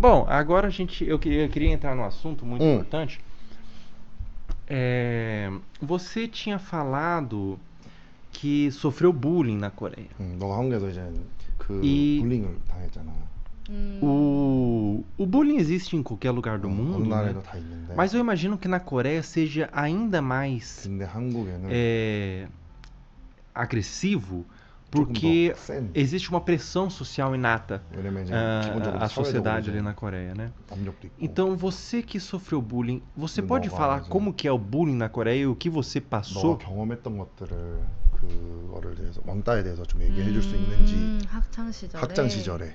Bom, agora eu queria entrar num assunto muito importante. Você tinha falado que sofreu bullying na Coreia. 너가 한국에서 이제 그 이- 불링을 당했잖아. O bullying existe em qualquer lugar do 어느 mundo, né? 나라에도 다 있는데. Mas eu imagino que na Coreia seja ainda mais 근데 한국에는 agressivo, 조금 porque 더 센. existe uma pressão social inata 왜냐면 이제 기본적으로 à 사회적으로 sociedade 이제 ali na Coreia, né? 압력도 있고. Então, você que sofreu bullying, você 그 pode 너가 falar 이제 como que é o bullying na Coreia e o que você passou? 너가 경험했던 것들을 그거를 대해서 왕따에 대해서 좀 얘기해 줄 수 있는지. 학창 시절에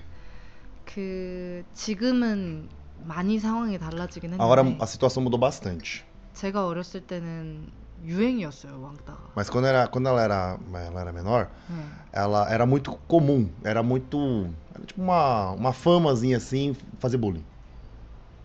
그 지금은 많이 상황이 달라지긴 했는데 Agora a situação mudou bastante. 제가 어렸을 때는 유행이었어요, 왕따가. Mas quando ela era menor, ela era muito comum, era tipo uma famazinha assim, fazer bullying.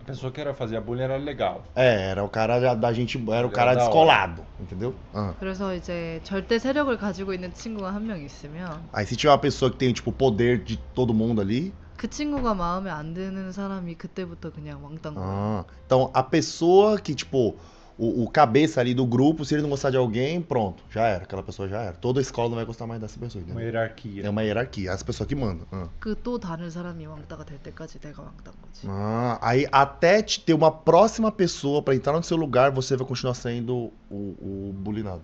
A pessoa que fazia bullying era legal. Era o cara da gente, era o cara da descolado, entendeu? 그래서 이제 절대 세력을 가지고 있는 친구가 한 명 있으면 Aí se tiver uma pessoa que tem tipo o poder de todo mundo ali, 그 친구가 마음에 안 드는 사람이 그때부터 그냥 왕따인 거예요. então a pessoa que tipo o cabeça ali do grupo, se ele não gostar de alguém, pronto, já era, aquela pessoa já era. Toda a escola não vai gostar mais dessa pessoa, Uma entendeu? hierarquia. É uma hierarquia, as pessoas que mandam. 그 또 다른 사람이 왕따가 될 때까지 내가 왕따인 거지. Aí até ter uma próxima pessoa pra entrar no seu lugar, você vai continuar sendo o bullyingado.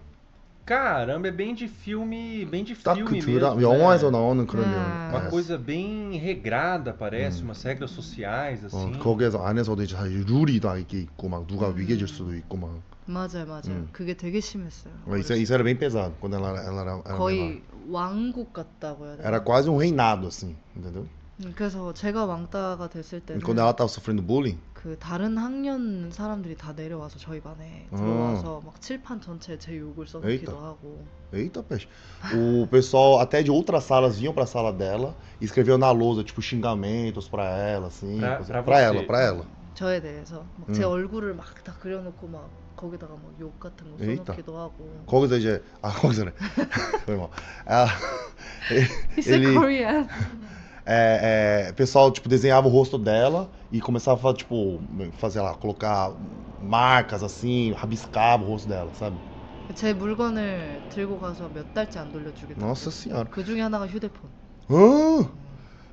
Caramba, é bem de filme 딱 그 mesmo, 영화에서 né? 나오는 그런 Uma 내용. coisa bem regrada, parece, umas regras sociais, assim. 거기에서 안에서도 이제 사실 룰이 다 이게 있고 막 누가 위계질 수도 있고 막. 맞아요. 그게 되게 심했어요. Isso era bem pesado quando ela era 거의 왕국 같다고 해야 되나? Era quase um reinado assim, entendeu? 그래서 제가 왕따가 됐을 때는 Quando ela tava sofrendo bullying, 그 다른 학년 사람들이 다 내려와서 저희 반에 들어와서 막 칠판 전체에 제 욕을 써놓기도 Eita. 하고. eita peixe. O pessoal até de outras salas vinham pra sala dela e escreviam na lousa tipo xingamentos pra ela assim, pra ela. 저에 대해서 막 제 얼굴을 막 다 그려놓고 막 거기다가 막 욕 같은 거 Eita. 써놓기도 하고. 거기서 이제 거기서래. foi mal. He's a Korean. O pessoal tipo desenhava o rosto dela e começava tipo fazer lá, colocar marcas assim, rabiscava o rosto dela, sabe? 제 물건을 들고 가서 몇 달째 안 돌려주겠다고. Nossa senhora. 그 중에 하나가 휴대폰.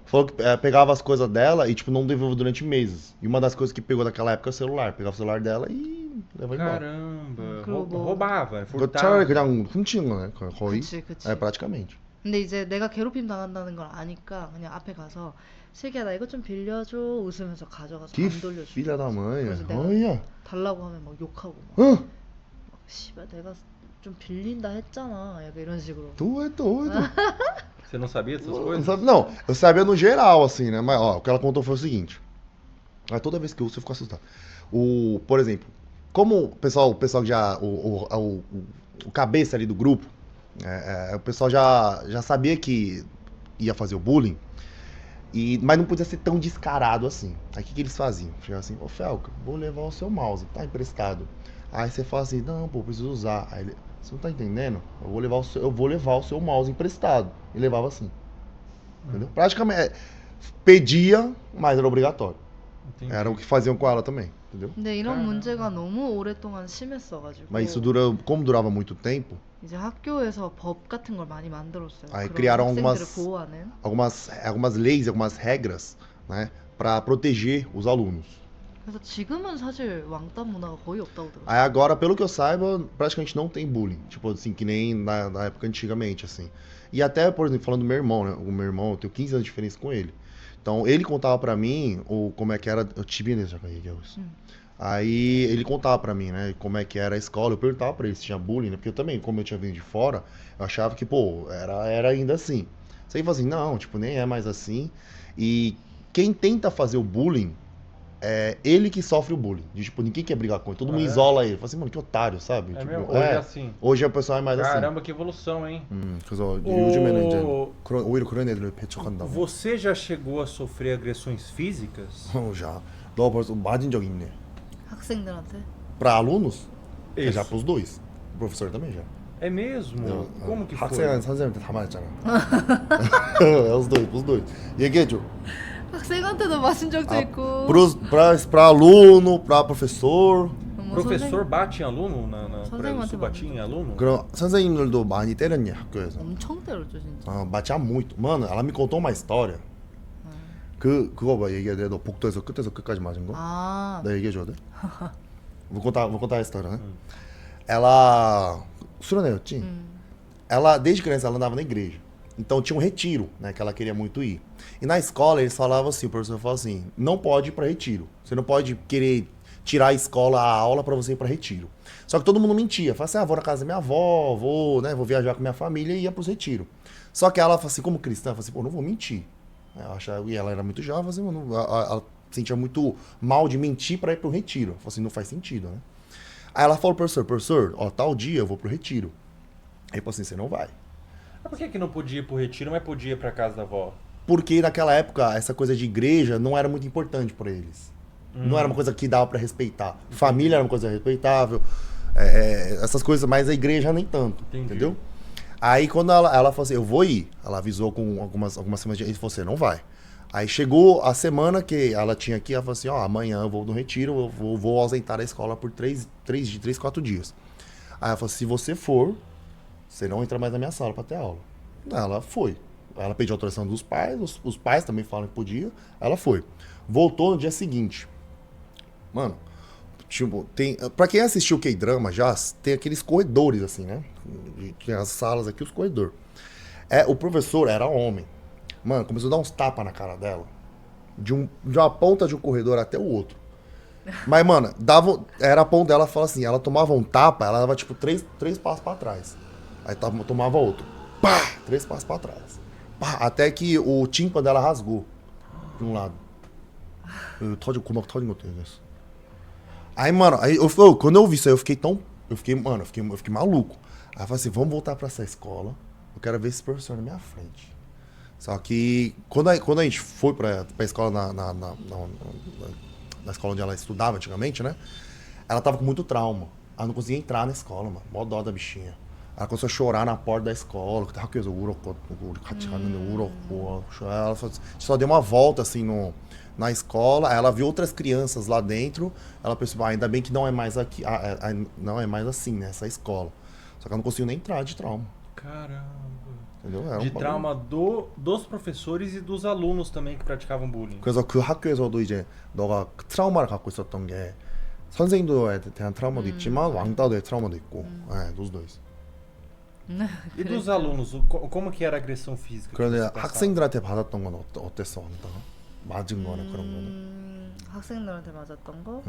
Falou que pegava as coisas dela e tipo não devolveu durante meses. E uma das coisas que pegou naquela época é o celular. Pegava o celular dela e levava embora. Caramba, 그리고 뭐- roubava, 그거 furtava. 차라리 그냥 훔치는 거네 거의. 그치. praticamente. 근데 이제 내가 괴롭힘 당한다는 걸 아니까 그냥 앞에 가서 슬기야 나 이거 좀 빌려줘 웃으면서 가져가서 Que 안 돌려줘. filha da mãe. 그래서 내가 Olha. 달라고 하면 막 욕하고 막, Ah, 씨발 내가 좀 빌린다 했잖아 약간 이런 식으로. tu é doido. Você não sabia dessas Não, coisas? não, eu sabia no geral, assim, né? Mas, ó, o que ela contou foi o seguinte. Toda vez que eu ouço, eu fico assustado. Por exemplo, como o pessoal que já... O cabeça ali do grupo, o pessoal já sabia que ia fazer o bullying, mas não podia ser tão descarado assim. Aí o que eles faziam? Chegavam assim, ô Felca, vou levar o seu mouse, tá emprestado. Aí você fala assim, não, pô, preciso usar. Aí ele, você não tá entendendo? Eu vou levar o seu mouse emprestado. E levava assim. Entendeu? Praticamente pedia, mas era obrigatório. Entendi. Era o que faziam com ela também, entendeu? 근데 이런 caramba. 문제가 너무 오랫동안 심했어가지고 Mas isso como durava muito tempo, 이제 학교에서 법 같은 걸 많이 만들었어요. Aí 그런 criaram 학생들을 보호하는. algumas leis, algumas regras, né, para proteger os alunos. 그래서 지금은 사실 왕따 문화가 거의 없다고 들었어요. Aí agora, pelo que eu saiba, praticamente não tem bullying, tipo assim, que nem na época antigamente, assim. E até, por exemplo, falando do meu irmão, né, o meu irmão, eu tenho 15 anos de diferença com ele. Então, ele contava pra mim como é que era, eu tive nesse isso. Aí ele contava pra mim, né, como é que era a escola. Eu perguntava pra ele se tinha bullying, né, porque eu também, como eu tinha vindo de fora, eu achava que, pô, era ainda assim. Você fala assim, não, tipo, nem é mais assim. E quem tenta fazer o bullying é ele que sofre o bullying. De, tipo, ninguém quer brigar com ele, todo mundo isola ele. Fala assim, mano, que otário, sabe? É tipo, mesmo? Hoje é assim. Hoje o pessoal é mais Caramba, que evolução, hein? assim. 그래서 요즘에는 이제 오히려 그런 애들을 배척한다고. Você já chegou a sofrer agressões físicas? já. 너 벌써 맞은 적 있네. 학생들한테? Pra alunos? Isso. Já pros dois. O professor também já. É mesmo? Como que foi? 학생은 선생님한테 다 맞았잖아. os dois. 얘기해줘. 학생한테도 맞은 적도 있고 pra aluno, pra professor. 뭐 Professor bate em aluno? 선생님한테 professor batia em aluno? 그럼 선생님들도 많이 때렸냐, 학교에서? 엄청 때렸죠 진짜. batia muito. Mano, ela me contou uma história. 그거 봐, 얘기해야 돼. 너 복도에서 끝에서 끝까지 맞은 거? 아, 나 얘기해줘야 돼? vou contar a história, né? Ela... Suranelti. Ela, desde criança, ela andava na igreja. Então tinha um retiro, né, que ela queria muito ir. E na escola eles falavam assim, o professor falava assim, não pode ir pra retiro. Você não pode querer tirar a escola, a aula pra você ir pra retiro. Só que todo mundo mentia. Falava assim, vou na casa da minha avó, vou viajar com minha família e ia pros retiros. Só que ela, assim, como cristã, falava assim, pô, não vou mentir. E ela era muito jovem, assim, ela sentia muito mal de mentir pra ir pro retiro. Falei assim, não faz sentido, né? Aí ela falou pro professor, ó, tal dia eu vou pro retiro. Aí ele falou assim, você não vai. Mas por que não podia ir pro retiro, mas podia ir pra casa da avó? Porque naquela época, essa coisa de igreja não era muito importante pra eles. Não era uma coisa que dava pra respeitar. Família era uma coisa respeitável, essas coisas, mas a igreja nem tanto, entendeu? Aí quando ela falou assim, eu vou ir, ela avisou com algumas semanas de... Ele falou, você não vai. Aí chegou a semana que ela tinha aqui, ela falou assim, amanhã eu vou no retiro, eu vou ausentar da escola por 4 dias. Aí ela falou, se você for, você não entra mais na minha sala pra ter aula. Ela foi. Ela pediu autorização dos pais, os pais também falaram que podia, ela foi. Voltou no dia seguinte. Mano, tipo, pra quem assistiu K-drama já, tem aqueles corredores assim, né? Tem as salas aqui, os corredores. O professor era homem. Mano, começou a dar uns tapas na cara dela. De uma ponta de um corredor até o outro. Mas, mano, era a ponta dela, fala assim, ela tomava um tapa, ela dava tipo 3 passos pra trás. Aí tomava outro. Pá! 3 passos pra trás. Pá! Até que o tímpano dela rasgou. De um lado. Como 터진 것도 얘기했어. Aí, mano, quando eu vi isso aí, eu fiquei maluco. Aí eu falei assim, vamos voltar pra essa escola. Eu quero ver esse professor na minha frente. Só que, quando a gente foi pra escola, na escola onde ela estudava antigamente, né? Ela tava com muito trauma. Ela não conseguia entrar na escola, mano. Mó dó da bichinha. Ela começou a chorar na porta da escola. Ela só deu uma volta, assim, na escola, ela viu outras crianças lá dentro, ela pensou, ainda bem que não é mais aqui, não é mais assim, né, essa escola. Só que ela não conseguiu nem entrar de trauma. Caramba. Entendeu? De trauma dos professores e dos alunos também que praticavam bullying. 그래서 그 학교에서도 이제 너가 트라우마를 갖고 있었던 게 선생님들에 대한 트라우마도 있지만 왕따도의 트라우마도 있고, dos dois. E dos alunos, como que era a agressão física? 그런데 학생들한테 받았던 건 어땠어, 왕따가? 맞은 거나 그런 거는? 학생들한테 맞았던 거?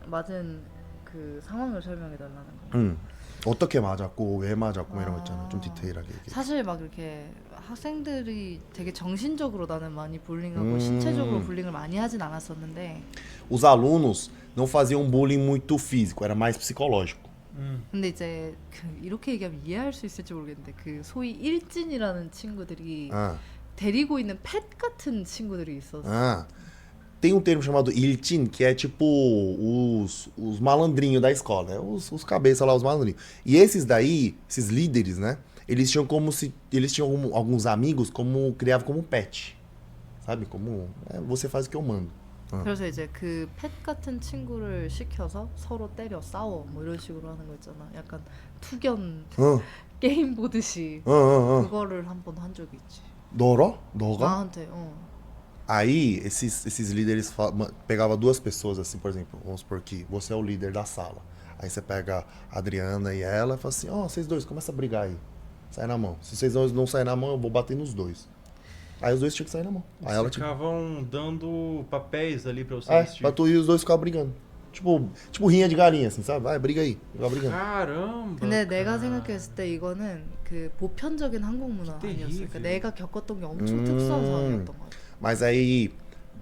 맞은 그 상황을 설명해 달라는 거. 어떻게 맞았고 왜 맞았고 이런 거 있잖아. 좀 디테일하게 얘기해. 사실 막 이렇게 학생들이 되게 정신적으로 나는 많이 bullying하고 신체적으로 bullying을 많이 하진 않았었는데. Os alunos não faziam bullying muito físico, era mais psicológico. 근데 이제 이렇게 얘기하면 이해할 수 있을지 모르겠는데 그 소위 일진이라는 친구들이 데리고 있는 펫 같은 친구들이 있었어. Tem um termo chamado iltin, que é tipo os malandrinhos da escola, né? Os cabeças lá, os malandrinhos. E esses daí, esses líderes, né? Eles tinham alguns amigos criavam como pet. Sabe? Como você faz o que eu mando. 그래서 이제 그 펫 같은 친구를 시켜서 서로 때려 싸워 뭐 이런 식으로 하는 거 있잖아. 약간 투견 게임 보듯이 그거를 한번 한 적이 있지. 너가? 나한테. Aí esses líderes pegavam 2 pessoas assim, por exemplo, vamos supor que você é o líder da sala. Aí você pega a Adriana e ela e fala assim, vocês dois, começa a brigar aí. Sai na mão. Se vocês não saírem na mão, eu vou bater nos dois. Aí os dois tinham que sair na mão. Aí ela ficavam dando papéis ali pra você assistir. Pra tu e os dois ficavam brigando. Tipo rinha de galinha, assim, sabe? Vai, briga aí. Vai brigando. Caramba. 근데 내가 생각했을 때 이거는 그 보편적인 한국 문화 아니었어. 그러니까 내가 겪었던 게 엄청 특수한 상황이었던 것 같아. Mas aí,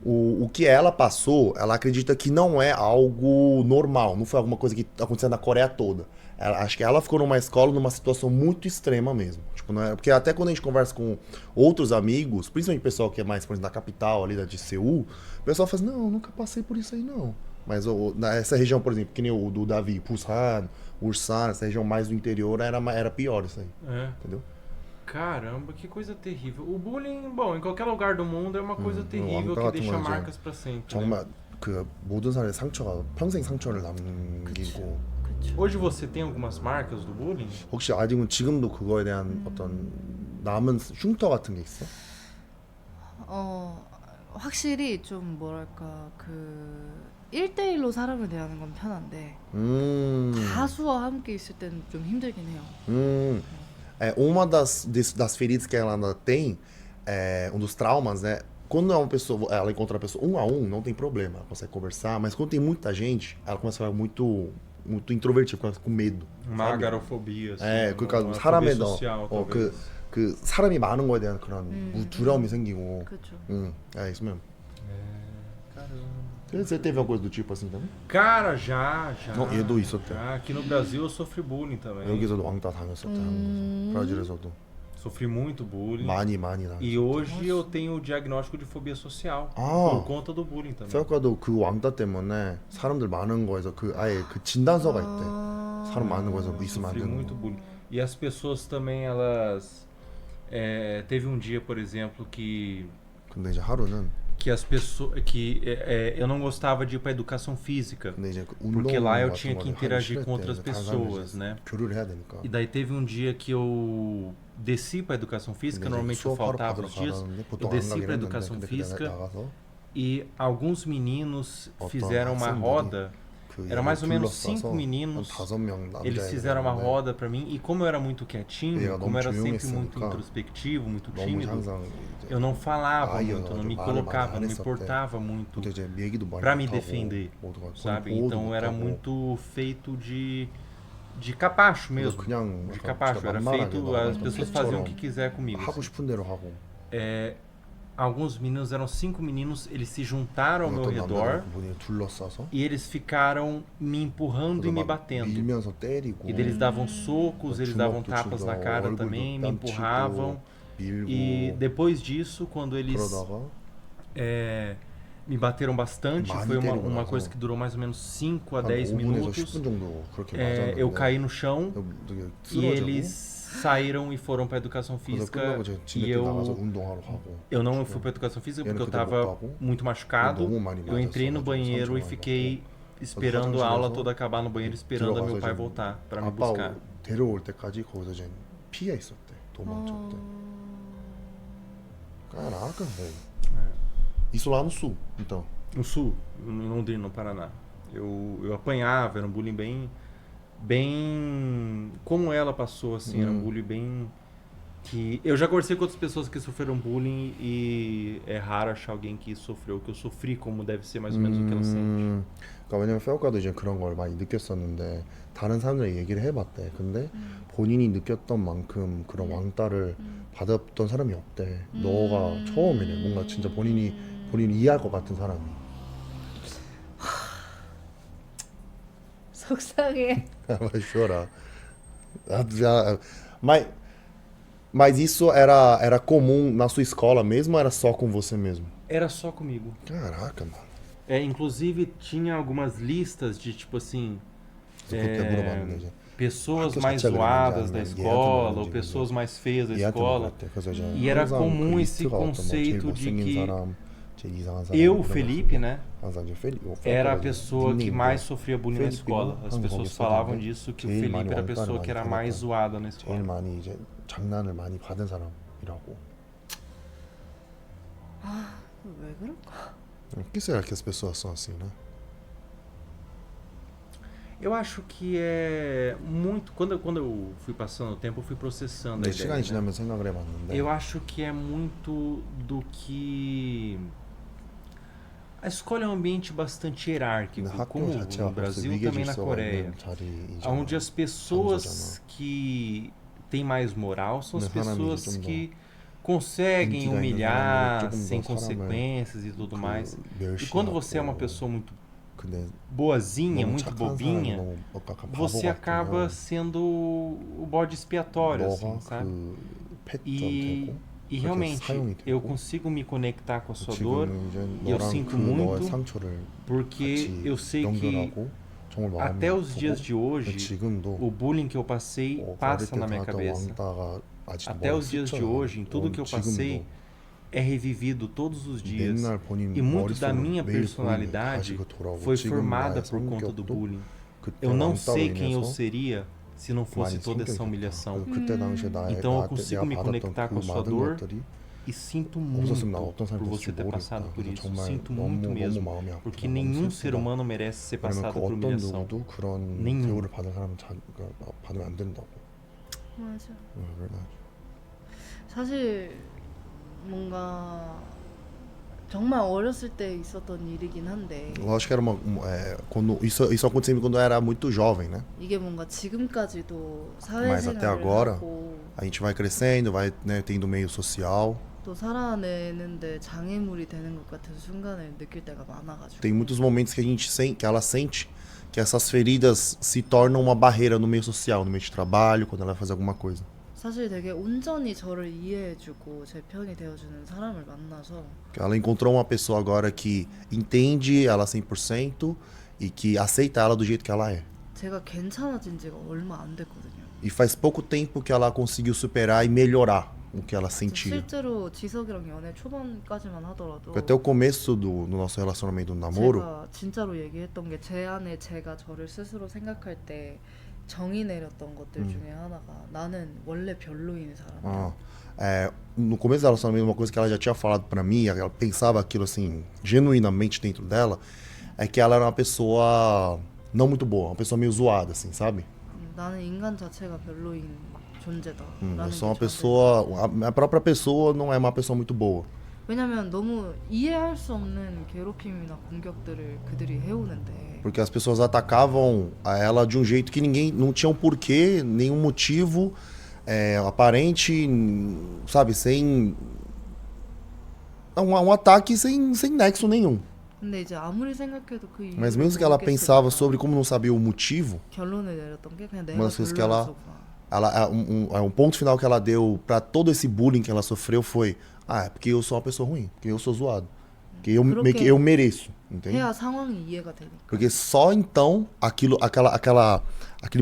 o que ela passou, ela acredita que não é algo normal. Não foi alguma coisa que aconteceu na Coreia toda. Acho que ela ficou numa escola numa situação muito extrema mesmo. Tipo, não é, porque até quando a gente conversa com outros amigos, principalmente o pessoal que é mais, por exemplo, da capital, ali de Seul, o pessoal fala assim, não, nunca passei por isso aí, não. Mas essa região, por exemplo, que nem o do Davi, Busan, Ulsan, essa região mais do interior, era pior isso aí. Entendeu? Caramba, que coisa terrível. O bullying, bom, em qualquer lugar do mundo é uma coisa terrível que deixa marcas pra sempre. 정말 그 모든 사람의 상처가 평생 상처를 남기고. 그쵸. Hoje você tem algumas marcas do bullying? 혹시 아직은 지금도 그거에 대한 어떤 남은 흉터 같은 게 있어? 확실히 좀 뭐랄까 그 1대1로 사람을 대하는 건 편한데 다수와 함께 있을 때는 좀 힘들긴 해요. Uma das feridas que ela ainda tem, um dos traumas, né? Quando é uma pessoa, ela encontra a pessoa 1 a 1, não tem problema, ela consegue conversar, mas quando tem muita gente, ela começa a ficar muito introvertida, começa com medo. Uma agarofobia, assim, 그러니까 uma 사람에 fobia social, talvez. 그 사람이 많은 거에 대한 그런 두려움이 생기고. 그렇죠. É isso mesmo. Caramba. Você teve alguma coisa do tipo assim também? Cara, já. Não, 얘도 있었대. Já. Aqui no Brasil eu sofri bullying também. 여기서도 왕따 당했었대. 한국에서. 브라질에서도. Sofri muito bullying. 많이 당했었대. E hoje eu tenho o diagnóstico de fobia social por conta do bullying também. 페오카도 그 왕따 때문에 사람들 많은 거에서 그 아예 그 진단서가 있대. 사람 많은 거에서 있으면 안 Sofri 되는 muito 거. bullying. E as pessoas também, elas... teve um dia, por exemplo, que 근데 이제 하루는 as pessoas... eu não gostava de ir para educação física. 근데 이제 그 Porque lá eu 운동 tinha 같은 que 거를 하기 interagir com 싫었대. outras 다른 사람들이랑 pessoas, né? 교류를 해야 되니까. E daí teve um dia que eu desci para educação física, normalmente eu faltava os dias, eu desci para educação física e alguns meninos fizeram uma roda, era mais ou menos 5 meninos, eles fizeram uma roda para mim e como eu era muito quietinho, como eu era sempre muito introspectivo, muito tímido, eu não falava muito, não me colocava, não me portava muito para me defender, sabe? Então era muito feito de capacho mesmo, de capacho, era feito, as pessoas faziam o que quiser comigo. 하고 싶은 대로 하고. Alguns meninos, eram 5 meninos, eles se juntaram ao meu redor e eles ficaram me empurrando e me batendo. 밀면서 때리고. E eles davam socos, eles davam tapas na cara também, me empurravam. E depois disso, quando eles me bateram bastante, foi uma coisa que durou mais ou menos 5 a 10 minutos. Eu caí no chão e eles saíram e foram para educação física e eu não fui para educação física porque eu estava muito machucado. Eu entrei no banheiro e fiquei esperando a aula toda acabar no banheiro, esperando meu pai voltar para me buscar. 데려올 때까지 거기서 이제 피해 있었대. 도망쳤대. Caraca, velho. Isso lá no sul, então. No sul, em Londrina, no Paraná. Eu apanhava, era um bullying bem como ela passou, assim, era um bullying bem que eu já conversei com outras pessoas que sofreram bullying e é raro achar alguém que sofreu o que eu sofri, como deve ser mais ou menos o que ela sente. 그러니까 왜냐면 페오카도 이제 그런 걸 많이 느꼈었는데 다른 사람들이 얘기를 해봤대. 근데 본인이 느꼈던 만큼 그런 왕따를 받았던 사람이 없대. 너가 처음이래. 뭔가 진짜 본인이 이해할 것 같은 사람이. 속상해. Vai chorar. Mas isso era comum na sua escola mesmo ou era só com você mesmo? Era só comigo. Caraca, mano. Inclusive tinha algumas listas de tipo assim, pessoas mais zoadas da escola ou pessoas mais feias da escola. E era comum esse conceito de que eu, Felipe, né, era a pessoa que mais sofria bullying na escola. As pessoas falavam disso, que o Felipe era a pessoa que era mais zoada na escola. 제일 많이 이제 장난을 많이 받은 사람이라고. 왜 그럴까? Por que será que as pessoas são assim, né? Eu acho que é muito... Quando eu fui passando o tempo, eu fui processando a ideia, 시간이 지나면 생각을 해봤는데 eu acho que é muito do que... A escola é um ambiente bastante hierárquico, como no Brasil e também na Coreia, onde as pessoas que têm mais moral são as pessoas que conseguem humilhar sem consequências e tudo mais. E quando você é uma pessoa muito boazinha, muito bobinha, você acaba sendo o bode expiatório, assim, sabe? E realmente, eu consigo me conectar com a sua dor e eu sinto muito porque eu sei que até os dias de hoje, o bullying que eu passei passa na minha cabeça. Até os dias de hoje, em tudo que eu passei, é revivido todos os dias. E muito da minha personalidade foi formada por conta do bullying. Eu não sei quem eu seria se não fosse toda essa humilhação. Então eu consigo me conectar com a sua dor e sinto muito por você ter passado por isso. Sinto muito mesmo, porque nenhum ser humano merece ser passado por humilhação. Nenhum. 맞아. 사실 뭔가 정말 어렸을 때 있었던 일이긴 한데. Eu acho que era quando isso acontecia quando eu era muito jovem, né? 이게 뭔가 지금까지도 Mas até 사회생활을 agora 하고 a gente vai crescendo, vai, né, tendo meio social. 또 살아내는데 장애물이 되는 것 같은 순간을 느낄 때가 많아가지고. Tem muitos momentos que que ela sente que essas feridas se tornam uma barreira no meio social, no meio de trabalho, quando ela vai fazer alguma coisa. 사실 되게 온전히 저를 이해해주고 제 편이 되어주는 사람을 만나서 Ela encontrou uma pessoa agora que entende ela 100% e que aceita ela do jeito que ela é. 제가 괜찮아진 지가 얼마 안 됐거든요. E faz pouco tempo que ela conseguiu superar e melhorar o que ela sentia. 실제로 지석이랑 연애 초반까지만 하더라도 Até o começo do nosso relacionamento no namoro, 제가 진짜로 얘기했던 게 제 안에 제가 저를 스스로 생각할 때 정의 내렸던 것들 중에 하나가 나는 원래 별로인 사람이야. no começo do relacionamento, uma coisa que ela já tinha falado pra mim, ela pensava aquilo assim, genuinamente dentro dela, é que ela era uma pessoa não muito boa, uma pessoa meio zoada, assim, sabe? 나는 인간 자체가 별로인 존재다. Eu sou uma pessoa, a própria pessoa não é uma pessoa muito boa. 왜냐면 너무 이해할 수 없는 괴롭힘이나 공격들을 그들이 해오는데 Porque as pessoas atacavam a ela de um jeito que ninguém não tinha um porquê, nenhum motivo aparente, sabe, sem um ataque sem nexo nenhum. 근데 이제 아무리 생각해도 그 이유를 Mas mesmo que ela pensava sobre como não sabia o motivo, 결론을 내렸던 게 그냥 내가 uma das coisas que ela 별로였었구나. um ponto final que ela deu pra todo esse bullying que ela sofreu foi: é porque eu sou uma pessoa ruim, porque eu sou zoado, que eu mereço, entende? 해야 상황이 이해가 되니까. Porque só então aquele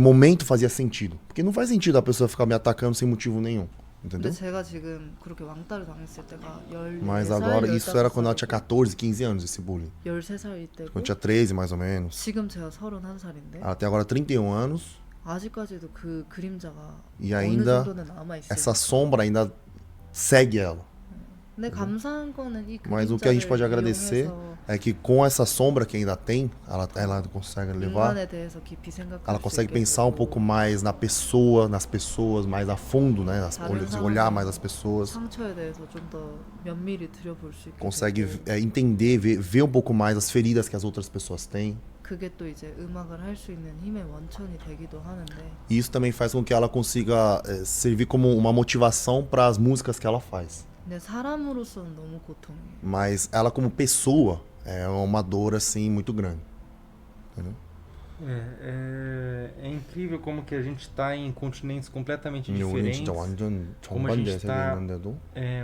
momento fazia sentido. Porque não faz sentido a pessoa ficar me atacando sem motivo nenhum, entendeu? 근데 제가 지금 그렇게 왕따를 당했을 때가 14살, Mas agora isso era quando ela tinha 14, 15 anos, esse bullying. 13살일 때고 Quando tinha 13 mais ou menos. 지금 제가 31살인데 Ela tem agora 31 anos 아직까지도 그 그림자가 e 어느 ainda 정도는 남아 있어요. essa sombra ainda segue ela. 근데 감사한 거는 이 Mas o que a gente pode 그림자를 agradecer 이용해서 é que com essa sombra que ainda tem, ela consegue levar, 인간에 대해서 깊이 생각할 ela 수 consegue 있게 pensar um 되고 pouco mais na pessoa, nas pessoas, mais a fundo, né? Olhar mais as pessoas, 상처에 대해서 좀 더 면밀히 들여볼 수 있게 consegue 되고 entender, ver um pouco mais as feridas que as outras pessoas têm. 그게 또 이제 음악을 할 수 있는 힘의 원천이 되기도 하는데 E isso também faz com que ela consiga servir como uma motivação para as músicas que ela faz. 근데 사람으로서는 너무 고통이에요. Mas ela como pessoa é uma dor assim muito grande. Entendeu? É incrível como que a gente está em continentes completamente 우리 diferentes, 진짜 완전 como a gente 정반대 está 세계였는데도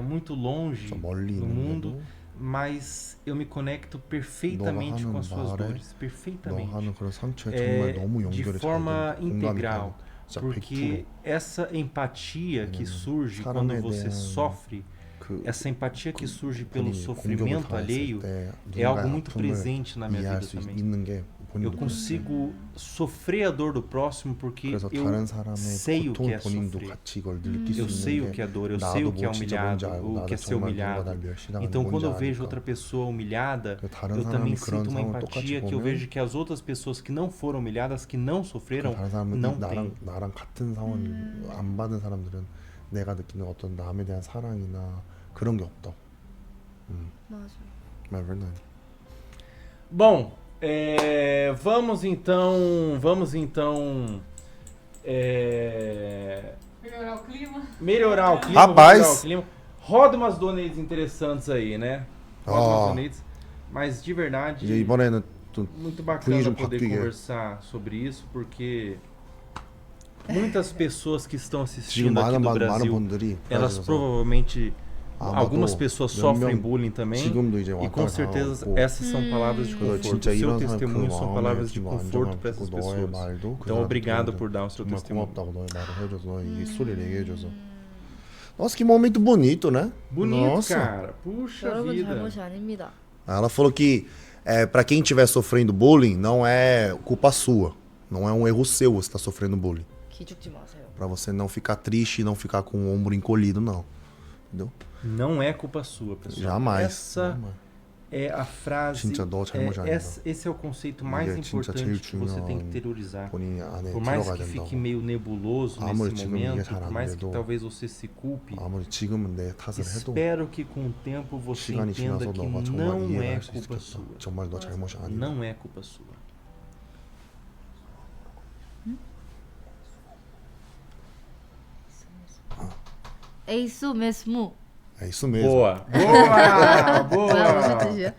muito longe 저 멀리 no mundo, 있는데도 mas eu me conecto perfeitamente 너가 com as suas 하는 dores, 너 perfeitamente, 하는 그런 상처에 정말 너무 de 연결이 잘 forma 되는 공감이 integral, 가요. 진짜 porque 100%. essa empatia que surge 사람에 quando você 대한 sofre, 그 essa empatia que surge pelo 본인이 공격을 sofrimento 당했을 alheio 때 é algo 누군가의 muito 아픔을 presente na minha 이해할 vida 수 também. 있는 게 Eu 본인도 consigo sofrer a dor do próximo porque 그래서 eu 다른 사람의 sei o que 고통을 é 본인도 sofrer. 같이 이걸 느낄 수 Eu sei o 있는 que é dor, eu 나도 sei o que é 뭐 진짜 뭔지 humilhado, 알고 o 나도 que é ser 정말 누군가 humilhado. 날 멸시당하는 Então, quando eu 뭔지 vejo 아니까. outra pessoa humilhada, 다른 eu também 사람이 그런 sinto uma 상황을 똑같이 empatia que eu 보면 vejo que as outras pessoas que não foram humilhadas, que não sofreram, 다른 사람은 não 나랑 têm. 나랑 같은 상황을 안 받은 사람들은 내가 느끼는 어떤 남에 대한 사랑이나 그런 게 없다. 맞아. É verdade. Bom, vamos então Melhorar o clima. melhorar o clima. Rapaz! Melhorar o clima. Roda umas donates interessantes aí, né? Roda umas donates. Mas de verdade, 이제 이번에는 좀 muito 분위기 bacana 좀 poder 바뀌게. conversar sobre isso, porque muitas pessoas que estão 지금 assistindo aqui 많은 no 많은 Brasil, 분들이 elas 그래서 provavelmente, algumas 아마도 pessoas 몇 sofrem 명 bullying também, 지금도 이제 e com 왔다 certeza 갔다 essas são palavras de 그래서 conforto. 진짜 O seu 이런 사람 그 testemunho são 마음에 palavras de 지금 conforto para essas 안정하고 너의 pessoas. 말도 그 Então, obrigado 사람들한테 por dar o seu 정말 testemunho. 고맙다고 너의 말을 해줘서 이 소리를 얘기해줘서 Nossa, que momento bonito, né? Bonito, Nossa. cara. Puxa 여러분 vida. 잘못이 아닙니다. Ela falou que pra quem estiver sofrendo bullying, não é culpa sua. Não é um erro seu você tá sofrendo bullying. 기죽지 마세요. Pra você não ficar triste e não ficar com o ombro encolhido, não. Entendeu? Não é culpa sua, pessoal. Jamais. Essa é a frase. Esse é o conceito mais importante que você tem que interiorizar. Por mais que fique meio nebuloso nesse momento, por mais que talvez você se culpe, espero que com o tempo você entenda que não é culpa sua. Não é culpa sua. É isso mesmo. É isso mesmo. Boa, boa, boa. 뭐야 무슨 뜻이야?